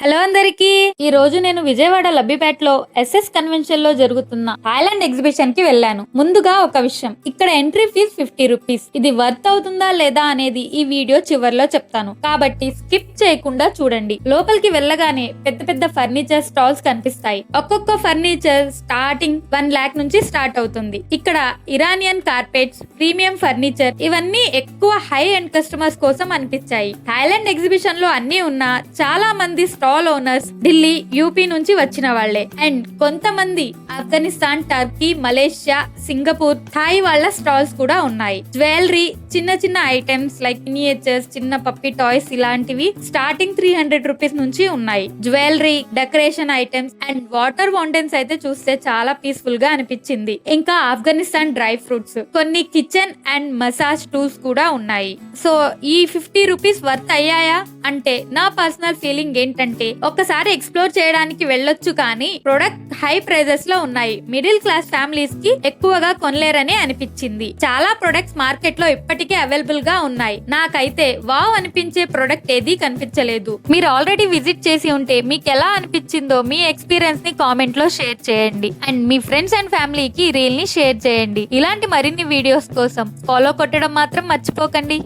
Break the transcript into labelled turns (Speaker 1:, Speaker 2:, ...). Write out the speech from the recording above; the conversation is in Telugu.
Speaker 1: హలో అందరికి ఈ రోజు నేను విజయవాడ లబ్బిపేటలో ఎస్ఎస్ కన్వెన్షన్ లో జరుగుతున్న థాయిలాండ్ ఎగ్జిబిషన్ కి వెళ్ళాను. ముందుగా ఒక విషయం, ఇక్కడ ఎంట్రీ ఫీజ్ 50 రూపీస్. ఇది వర్త్ అవుతుందా లేదా అనేది ఈ వీడియో చివర్లో చెప్తాను, కాబట్టి స్కిప్ చేయకుండా చూడండి. లోపలికి వెళ్ళగానే పెద్ద పెద్ద ఫర్నిచర్ స్టాల్స్ కనిపిస్తాయి. ఒక్కొక్క ఫర్నిచర్ స్టార్టింగ్ 1 lakh నుంచి స్టార్ట్ అవుతుంది. ఇక్కడ ఇరానియన్ కార్పెట్స్, ప్రీమియం ఫర్నిచర్ ఇవన్నీ ఎక్కువ హై ఎండ్ కస్టమర్స్ కోసం అనిపించాయి. థాయిలాండ్ ఎగ్జిబిషన్ లో అన్ని ఉన్నా చాలా మంది స్టాల్ ఓనర్స్ ఢిల్లీ, యూపీ నుంచి వచ్చిన వాళ్లే. అండ్ కొంతమంది Afghanistan, Turkey, Malaysia, Singapore, Thai వాళ్ళ స్టాల్స్ కూడా ఉన్నాయి. జ్యువెలరీ, చిన్న చిన్న ఐటమ్స్ లైక్ మినియేచర్స్, చిన్న పప్పి టాయ్స్ ఇలాంటివి స్టార్టింగ్ 300 రూపీస్ నుంచి ఉన్నాయి. Jewellery, decoration items and water fountains అయితే చూస్తే చాలా పీస్ఫుల్ గా అనిపించింది. ఇంకా ఆఫ్ఘనిస్తాన్ డ్రై ఫ్రూట్స్, కొన్ని కిచెన్ అండ్ మసాజ్ టూల్స్ కూడా ఉన్నాయి. సో ఈ 50 రూపీస్ వర్త్ అయ్యాయా అంటే నా పర్సనల్ ఫీలింగ్ ఏంటంటే ఒక్కసారి ఎక్స్ప్లోర్ చేయడానికి వెళ్ళొచ్చు, కానీ ప్రొడక్ట్ హై ప్రైజెస్ లో ఉన్నాయి. మిడిల్ క్లాస్ ఫ్యామిలీస్ కి ఎక్కువగా కొనలేరని అనిపించింది. చాలా ప్రొడక్ట్స్ మార్కెట్ లో ఇప్పటికే అవైలబుల్ గా ఉన్నాయి. నాకైతే వావ్ అనిపించే ప్రొడక్ట్ ఏది కనిపించలేదు. మీరు ఆల్రెడీ విజిట్ చేసి ఉంటే మీకు ఎలా అనిపించిందో మీ ఎక్స్పీరియన్స్ ని కామెంట్ లో షేర్ చేయండి. అండ్ మీ ఫ్రెండ్స్ అండ్ ఫ్యామిలీకి రీల్ ని షేర్ చేయండి. ఇలాంటి మరిన్ని వీడియోస్ కోసం ఫాలో కొట్టడం మాత్రం మర్చిపోకండి.